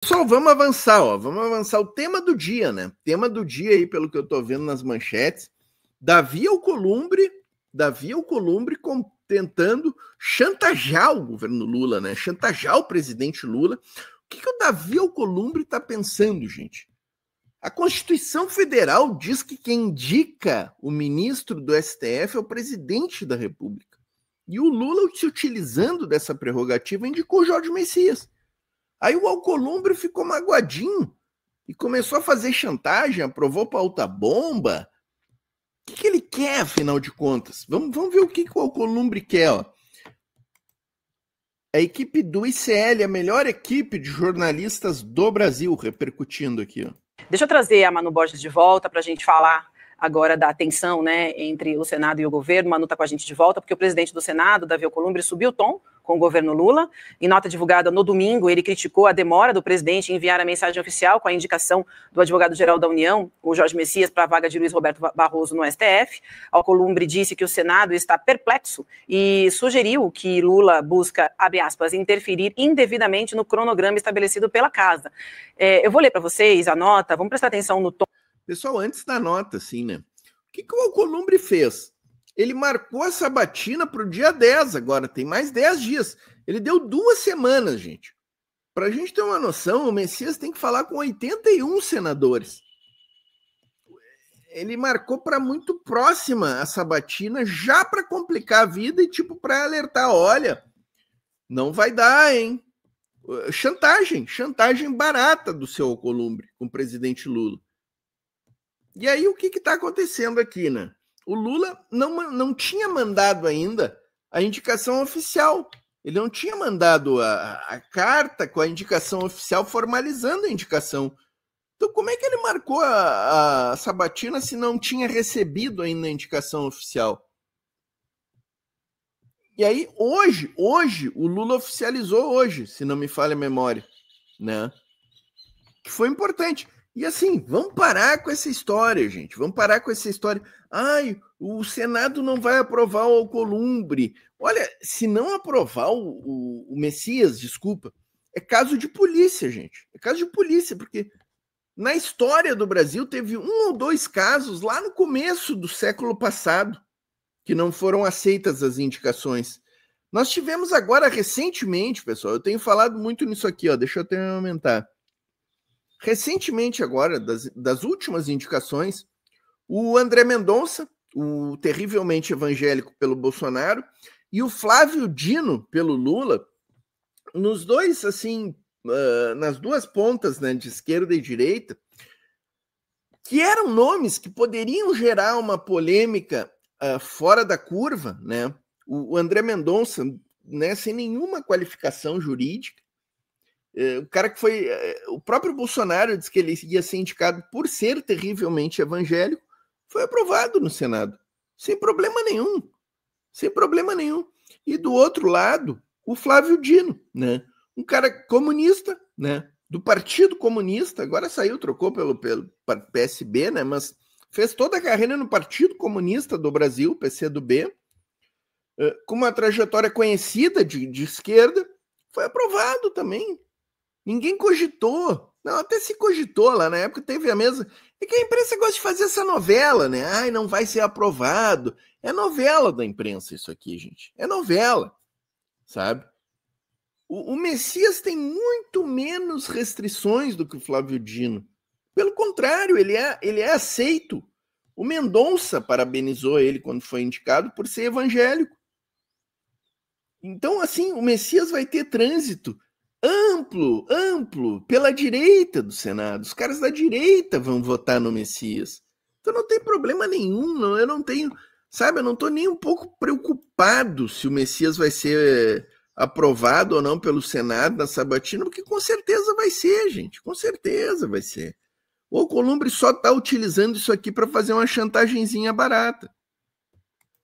Pessoal, vamos avançar, ó. Vamos avançar. O tema do dia, né? Tema do dia aí, pelo que eu tô vendo nas manchetes. Davi Alcolumbre tentando chantagear o governo Lula, né? Chantagear o presidente Lula. O que o Davi Alcolumbre tá pensando, gente? A Constituição Federal diz que quem indica o ministro do STF é o presidente da República. E o Lula, se utilizando dessa prerrogativa, indicou Jorge Messias. Aí o Alcolumbre ficou magoadinho e começou a fazer chantagem, aprovou pauta bomba. O que ele quer, afinal de contas? Vamos ver o que o Alcolumbre quer. Ó. A equipe do ICL, a melhor equipe de jornalistas do Brasil, repercutindo aqui. Ó. Deixa eu trazer a Manu Borges de volta para a gente falar agora da tensão, né, entre o Senado e o governo. Manu está com a gente de volta, porque o presidente do Senado, Davi Alcolumbre, subiu o tom com o governo Lula. Em nota divulgada no domingo, ele criticou a demora do presidente em enviar a mensagem oficial com a indicação do advogado-geral da União, o Jorge Messias, para a vaga de Luiz Roberto Barroso no STF. Alcolumbre disse que o Senado está perplexo e sugeriu que Lula busca, abre aspas, interferir indevidamente no cronograma estabelecido pela casa. Eu vou ler para vocês a nota, vamos prestar atenção no tom. Pessoal, antes da nota, assim, né? O que o Alcolumbre fez? Ele marcou a sabatina para o dia 10 agora, tem mais 10 dias. Ele deu 2 semanas, gente. Para a gente ter uma noção, o Messias tem que falar com 81 senadores. Ele marcou para muito próxima a sabatina, já para complicar a vida e tipo para alertar, olha, não vai dar, hein? Chantagem barata do seu Alcolumbre com o presidente Lula. E aí o que está acontecendo aqui, né? O Lula não tinha mandado ainda a indicação oficial. Ele não tinha mandado a carta com a indicação oficial formalizando a indicação. Então como é que ele marcou a sabatina se não tinha recebido ainda a indicação oficial? E aí hoje, o Lula oficializou hoje, se não me falha a memória, né? Que foi importante. E assim, vamos parar com essa história, gente. Vamos parar com essa história. Ai, o Senado não vai aprovar o Alcolumbre. Olha, se não aprovar o Messias, desculpa, é caso de polícia, gente. É caso de polícia, porque na história do Brasil teve 1 ou 2 casos lá no começo do século passado que não foram aceitas as indicações. Nós tivemos agora recentemente, pessoal, eu tenho falado muito nisso aqui, ó, deixa eu até aumentar. Recentemente agora, das últimas indicações, o André Mendonça, o terrivelmente evangélico pelo Bolsonaro, e o Flávio Dino pelo Lula, nos dois, assim, nas duas pontas, né, de esquerda e direita, que eram nomes que poderiam gerar uma polêmica fora da curva, né? O André Mendonça, né, sem nenhuma qualificação jurídica, o cara que foi. O próprio Bolsonaro disse que ele ia ser indicado por ser terrivelmente evangélico, foi aprovado no Senado, sem problema nenhum. Sem problema nenhum. E do outro lado, o Flávio Dino, né? Um cara comunista, né? Do Partido Comunista, agora saiu, trocou pelo PSB, né? Mas fez toda a carreira no Partido Comunista do Brasil, PCdoB, com uma trajetória conhecida de esquerda, foi aprovado também. Ninguém cogitou. Não, até se cogitou lá na época, teve a mesa. É que a imprensa gosta de fazer essa novela, né? Ai, não vai ser aprovado. É novela da imprensa isso aqui, gente. É novela, sabe? O Messias tem muito menos restrições do que o Flávio Dino. Pelo contrário, ele é aceito. O Mendonça parabenizou ele quando foi indicado por ser evangélico. Então, assim, o Messias vai ter trânsito amplo, pela direita do Senado. Os caras da direita vão votar no Messias. Então não tem problema nenhum, eu não tenho, sabe, eu não estou nem um pouco preocupado se o Messias vai ser aprovado ou não pelo Senado na sabatina, porque com certeza vai ser, gente, com certeza vai ser. O Alcolumbre só está utilizando isso aqui para fazer uma chantagenzinha barata.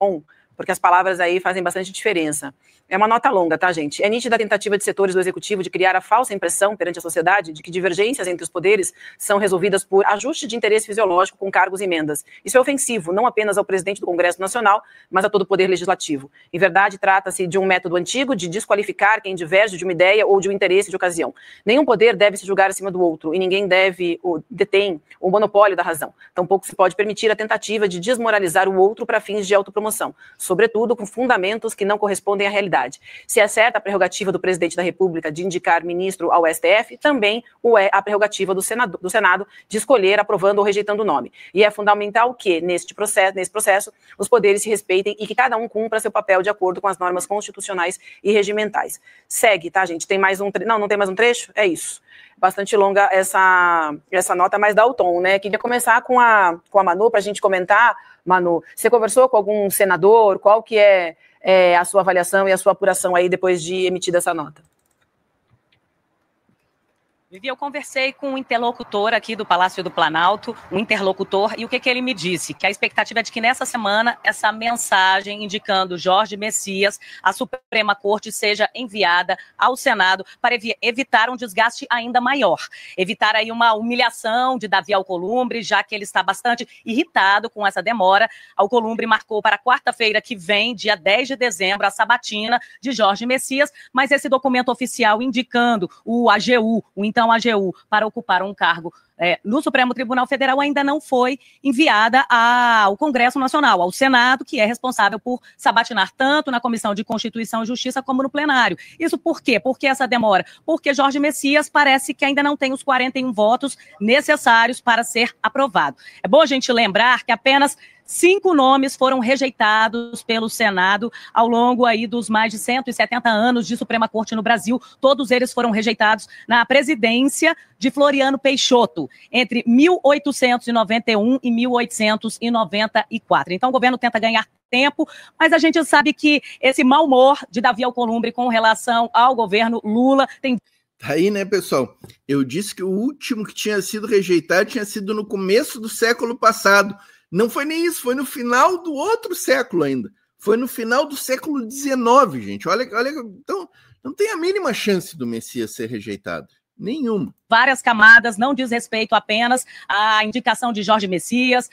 Bom, porque as palavras aí fazem bastante diferença. É uma nota longa, tá, gente? É nítida a tentativa de setores do Executivo de criar a falsa impressão perante a sociedade de que divergências entre os poderes são resolvidas por ajuste de interesse fisiológico com cargos e emendas. Isso é ofensivo, não apenas ao presidente do Congresso Nacional, mas a todo o poder legislativo. Em verdade, trata-se de um método antigo de desqualificar quem diverge de uma ideia ou de um interesse de ocasião. Nenhum poder deve se julgar acima do outro e ninguém detém o monopólio da razão. Tampouco se pode permitir a tentativa de desmoralizar o outro para fins de autopromoção, sobretudo com fundamentos que não correspondem à realidade. Se é certa a prerrogativa do presidente da República de indicar ministro ao STF, também o é a prerrogativa do Senado de escolher aprovando ou rejeitando o nome. E é fundamental que, nesse processo, os poderes se respeitem e que cada um cumpra seu papel de acordo com as normas constitucionais e regimentais. Segue, tá, gente? Tem mais um não tem mais um trecho? É isso. Bastante longa essa nota, mas dá o tom, né? Queria começar com a Manu, para a gente comentar. Manu, você conversou com algum senador? Qual que é a sua avaliação e a sua apuração aí depois de emitida essa nota? Vivi, eu conversei com um interlocutor aqui do Palácio do Planalto, um interlocutor, e o que ele me disse? Que a expectativa é de que nessa semana essa mensagem indicando Jorge Messias à Suprema Corte seja enviada ao Senado para evitar um desgaste ainda maior, evitar aí uma humilhação de Davi Alcolumbre, já que ele está bastante irritado com essa demora. Alcolumbre marcou para quarta-feira que vem, dia 10 de dezembro, a sabatina de Jorge Messias, mas esse documento oficial indicando o AGU, o então AGU, para ocupar um cargo no Supremo Tribunal Federal ainda não foi enviada ao Congresso Nacional, ao Senado, que é responsável por sabatinar tanto na Comissão de Constituição e Justiça como no plenário. Isso por quê? Por que essa demora? Porque Jorge Messias parece que ainda não tem os 41 votos necessários para ser aprovado. É bom a gente lembrar que apenas 5 nomes foram rejeitados pelo Senado ao longo aí dos mais de 170 anos de Suprema Corte no Brasil. Todos eles foram rejeitados na presidência de Floriano Peixoto, entre 1891 e 1894. Então o governo tenta ganhar tempo, mas a gente sabe que esse mau humor de Davi Alcolumbre com relação ao governo Lula tem... Tá aí, né, pessoal? Eu disse que o último que tinha sido rejeitado tinha sido no começo do século passado. Não foi nem isso, foi no final do outro século ainda. Foi no final do século XIX, gente. Olha, então não tem a mínima chance do Messias ser rejeitado. Nenhuma. Várias camadas, não diz respeito apenas à indicação de Jorge Messias.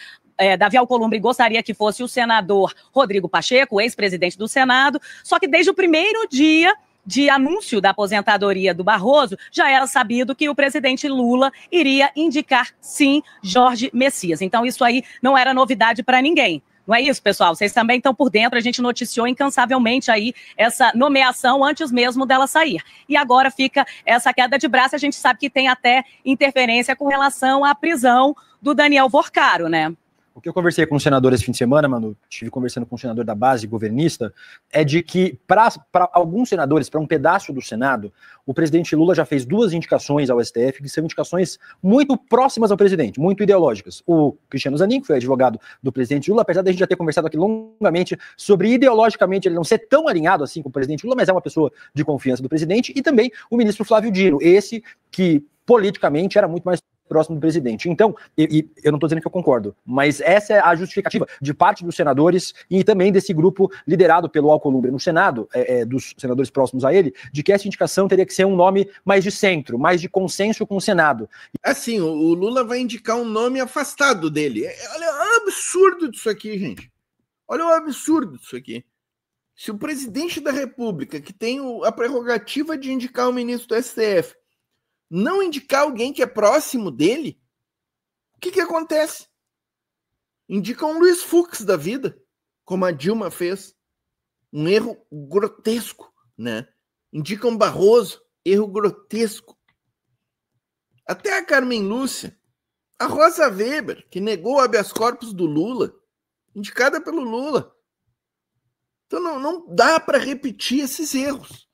Davi Alcolumbre gostaria que fosse o senador Rodrigo Pacheco, ex-presidente do Senado, só que desde o primeiro dia de anúncio da aposentadoria do Barroso, já era sabido que o presidente Lula iria indicar, sim, Jorge Messias. Então, isso aí não era novidade para ninguém. Não é isso, pessoal? Vocês também estão por dentro, a gente noticiou incansavelmente aí essa nomeação antes mesmo dela sair. E agora fica essa queda de braço, a gente sabe que tem até interferência com relação à prisão do Daniel Vorcaro, né? O que eu conversei com o senador esse fim de semana, Manu, estive conversando com o senador da base governista, é de que para alguns senadores, para um pedaço do Senado, o presidente Lula já fez 2 indicações ao STF, que são indicações muito próximas ao presidente, muito ideológicas. O Cristiano Zanin, que foi advogado do presidente Lula, apesar de a gente já ter conversado aqui longamente sobre ideologicamente ele não ser tão alinhado assim com o presidente Lula, mas é uma pessoa de confiança do presidente, e também o ministro Flávio Dino, esse que politicamente era muito mais próximo do presidente. Então, eu não estou dizendo que eu concordo, mas essa é a justificativa de parte dos senadores e também desse grupo liderado pelo Alcolumbre no Senado, dos senadores próximos a ele, de que essa indicação teria que ser um nome mais de centro, mais de consenso com o Senado. Assim, o Lula vai indicar um nome afastado dele. Olha o absurdo disso aqui, gente. Olha o absurdo disso aqui. Se o presidente da República, que tem a prerrogativa de indicar o ministro do STF, não indicar alguém que é próximo dele, o que acontece? Indica um Luiz Fux da vida, como a Dilma fez. Um erro grotesco, né? Indica um Barroso, erro grotesco. Até a Carmen Lúcia, a Rosa Weber, que negou o habeas corpus do Lula, indicada pelo Lula. Então não dá para repetir esses erros.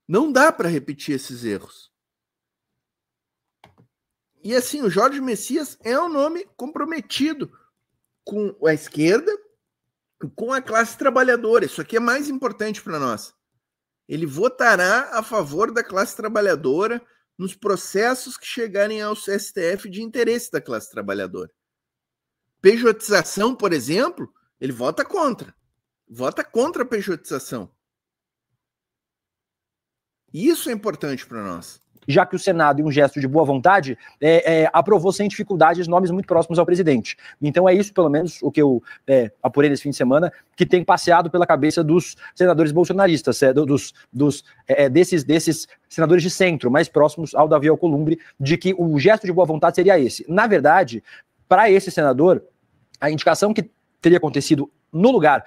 Não dá para repetir esses erros. E assim, o Jorge Messias é um nome comprometido com a esquerda e com a classe trabalhadora. Isso aqui é mais importante para nós. Ele votará a favor da classe trabalhadora nos processos que chegarem ao STF de interesse da classe trabalhadora. Pejotização, por exemplo, ele vota contra. Vota contra a pejotização. Isso é importante para nós. Já que o Senado, em um gesto de boa vontade, aprovou sem dificuldades nomes muito próximos ao presidente. Então é isso, pelo menos, o que eu apurei nesse fim de semana, que tem passeado pela cabeça dos senadores bolsonaristas, desses senadores de centro, mais próximos ao Davi Alcolumbre, de que o gesto de boa vontade seria esse. Na verdade, para esse senador, a indicação que teria acontecido no lugar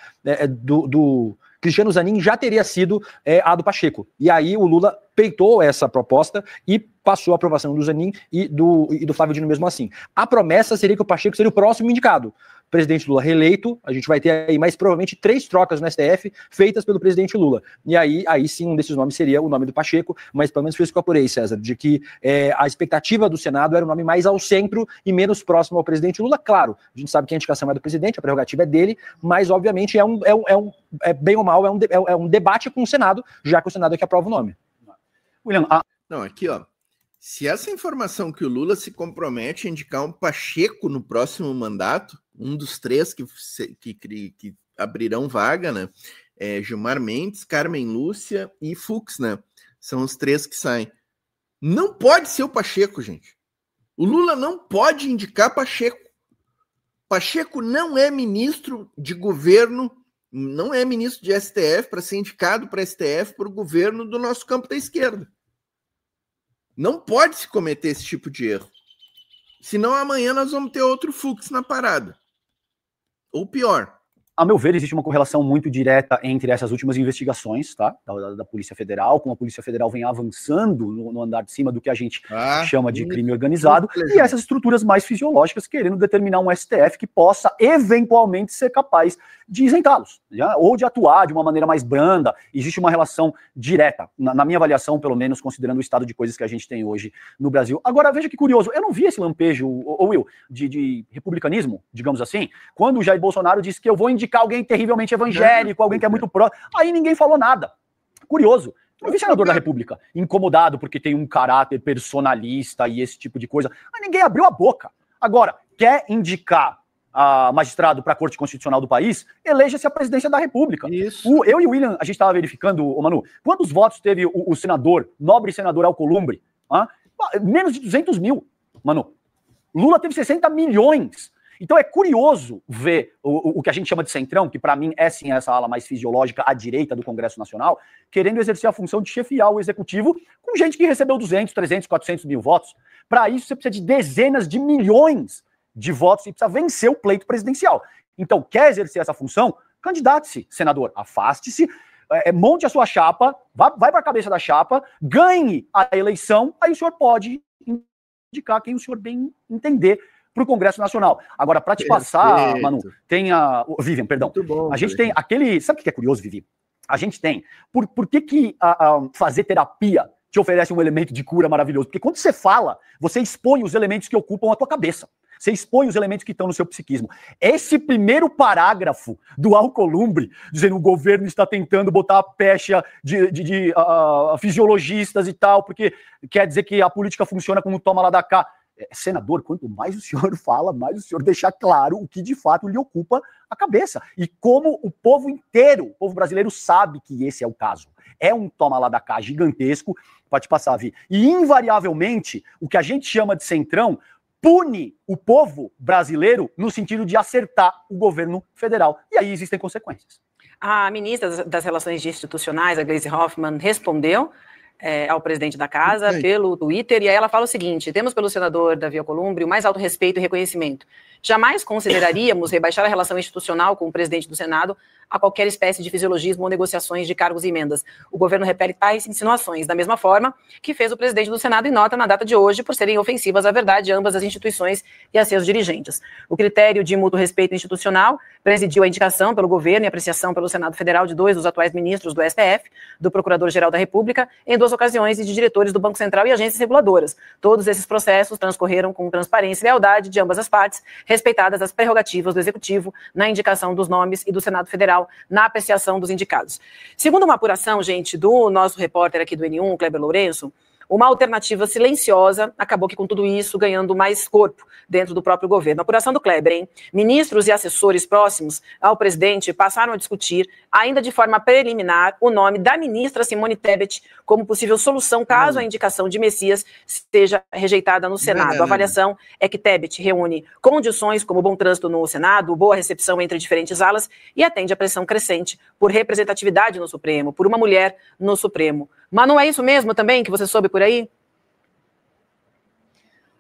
do Cristiano Zanin já teria sido a do Pacheco. E aí o Lula peitou essa proposta e passou a aprovação do Zanin e do Flávio Dino mesmo assim. A promessa seria que o Pacheco seria o próximo indicado. O presidente Lula reeleito, a gente vai ter aí mais provavelmente 3 trocas no STF feitas pelo presidente Lula. E aí sim, um desses nomes seria o nome do Pacheco, mas pelo menos foi isso que eu apurei, César, de que a expectativa do Senado era um nome mais ao centro e menos próximo ao presidente Lula. Claro, a gente sabe que a indicação é do presidente, a prerrogativa é dele, mas obviamente bem ou mal, é um debate com o Senado, já que o Senado é que aprova o nome. William, Não, aqui, ó. Se essa informação que o Lula se compromete a indicar um Pacheco no próximo mandato, um dos 3 que abrirão vaga, né? Gilmar Mendes, Carmen Lúcia e Fux, né? São os 3 que saem. Não pode ser o Pacheco, gente. O Lula não pode indicar Pacheco. Pacheco não é ministro de governo, não é ministro de STF para ser indicado para STF por governo do nosso campo da esquerda. Não pode se cometer esse tipo de erro. Senão amanhã nós vamos ter outro Fux na parada. Ou pior. A meu ver, existe uma correlação muito direta entre essas últimas investigações, tá? Da Polícia Federal, como a Polícia Federal vem avançando no andar de cima do que a gente chama de crime organizado, e essas estruturas mais fisiológicas querendo determinar um STF que possa eventualmente ser capaz de isentá-los, ou de atuar de uma maneira mais branda. Existe uma relação direta, na minha avaliação, pelo menos, considerando o estado de coisas que a gente tem hoje no Brasil. Agora, veja que curioso, eu não vi esse lampejo, Will, de republicanismo, digamos assim, quando o Jair Bolsonaro disse que eu vou indicar alguém terrivelmente evangélico, alguém que é muito próximo, aí ninguém falou nada. Curioso. Eu vi senador da República incomodado porque tem um caráter personalista e esse tipo de coisa, mas ninguém abriu a boca. Agora, quer indicar a magistrado para a Corte Constitucional do país, eleja-se a presidência da República. Isso. Eu e o William, a gente estava verificando, Manu, quantos votos teve o senador, nobre senador Alcolumbre? Menos de 200 mil, Manu. Lula teve 60 milhões. Então é curioso ver o que a gente chama de centrão, que para mim é sim essa ala mais fisiológica à direita do Congresso Nacional, querendo exercer a função de chefiar o executivo com gente que recebeu 200, 300, 400 mil votos. Para isso você precisa de dezenas de milhões de votos e precisa vencer o pleito presidencial. Então, quer exercer essa função? Candidate-se, senador, afaste-se, monte a sua chapa, vai para a cabeça da chapa, ganhe a eleição, aí o senhor pode indicar quem o senhor bem entender para o Congresso Nacional. Agora, para te passar, Manu, tem Vivian, perdão. Bom, a gente tem aquele... Sabe o que é curioso, Vivi? A gente tem... Por que fazer terapia te oferece um elemento de cura maravilhoso? Porque quando você fala, você expõe os elementos que ocupam a tua cabeça. Você expõe os elementos que estão no seu psiquismo. Esse primeiro parágrafo do Alcolumbre, dizendo que o governo está tentando botar a pecha de fisiologistas e tal, porque quer dizer que a política funciona como toma lá da cá. Senador, quanto mais o senhor fala, mais o senhor deixa claro o que de fato lhe ocupa a cabeça. E como o povo inteiro, o povo brasileiro sabe que esse é o caso. É um toma lá da cá gigantesco, pode te passar, Vi. E invariavelmente, o que a gente chama de centrão pune o povo brasileiro no sentido de acertar o governo federal. E aí existem consequências. A ministra das Relações Institucionais, a Gleisi Hoffmann, respondeu ao presidente da casa pelo Twitter, e aí ela fala o seguinte: temos pelo senador Davi Alcolumbre o mais alto respeito e reconhecimento. Jamais consideraríamos rebaixar a relação institucional com o presidente do Senado a qualquer espécie de fisiologismo ou negociações de cargos e emendas. O governo repele tais insinuações, da mesma forma que fez o presidente do Senado em nota na data de hoje, por serem ofensivas à verdade de ambas as instituições e a seus dirigentes. O critério de mútuo respeito institucional presidiu a indicação pelo governo e apreciação pelo Senado Federal de 2 dos atuais ministros do STF, do Procurador-Geral da República, em 2 ocasiões, e de diretores do Banco Central e agências reguladoras. Todos esses processos transcorreram com transparência e lealdade de ambas as partes, respeitadas as prerrogativas do Executivo na indicação dos nomes e do Senado Federal na apreciação dos indicados. Segundo uma apuração, gente, do nosso repórter aqui do N1, Kleber Lourenço, uma alternativa silenciosa acabou que com tudo isso ganhando mais corpo dentro do próprio governo. A apuração do Kleber, hein? Ministros e assessores próximos ao presidente passaram a discutir, ainda de forma preliminar, o nome da ministra Simone Tebet como possível solução caso a indicação de Messias seja rejeitada no Senado. A avaliação é que Tebet reúne condições como bom trânsito no Senado, boa recepção entre diferentes alas e atende a pressão crescente por representatividade no Supremo, por uma mulher no Supremo. Mas não é isso mesmo também que você soube por aí?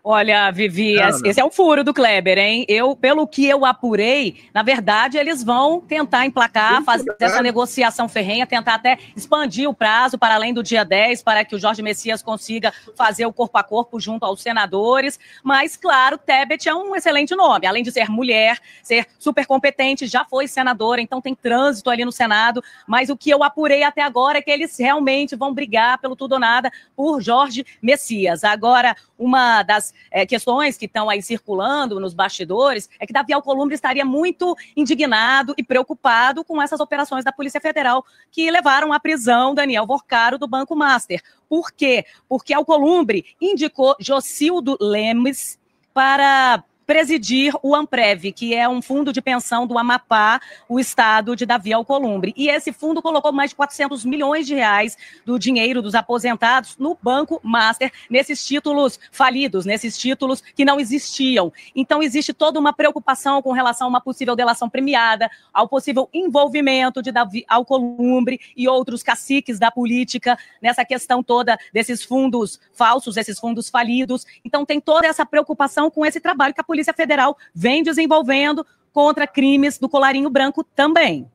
Olha, Vivi, esse é o furo do Kleber, hein? Pelo que eu apurei, na verdade, eles vão tentar emplacar, fazer essa negociação ferrenha, tentar até expandir o prazo para além do dia 10, para que o Jorge Messias consiga fazer o corpo a corpo junto aos senadores. Mas, claro, Tebet é um excelente nome. Além de ser mulher, ser super competente, já foi senadora, então tem trânsito ali no Senado. Mas o que eu apurei até agora é que eles realmente vão brigar pelo tudo ou nada por Jorge Messias. Agora, uma das questões que estão aí circulando nos bastidores é que Davi Alcolumbre estaria muito indignado e preocupado com essas operações da Polícia Federal que levaram à prisão Daniel Vorcaro do Banco Master. Por quê? Porque Alcolumbre indicou Jocildo Lemes para presidir o Amprev, que é um fundo de pensão do Amapá, o estado de Davi Alcolumbre. E esse fundo colocou mais de 400 milhões de reais do dinheiro dos aposentados no Banco Master, nesses títulos falidos, nesses títulos que não existiam. Então existe toda uma preocupação com relação a uma possível delação premiada, ao possível envolvimento de Davi Alcolumbre e outros caciques da política nessa questão toda desses fundos falsos, esses fundos falidos. Então tem toda essa preocupação com esse trabalho que a Polícia Federal vem desenvolvendo contra crimes do colarinho branco também.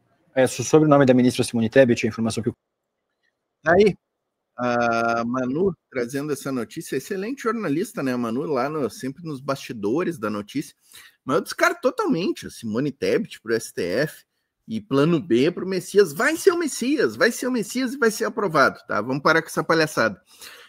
Sobre o nome da ministra Simone Tebet, a informação que eu... Aí, a Manu trazendo essa notícia, excelente jornalista, né? A Manu lá sempre nos bastidores da notícia, mas eu descarto totalmente a Simone Tebet para o STF e plano B para o Messias. Vai ser o Messias e vai ser aprovado, tá? Vamos parar com essa palhaçada.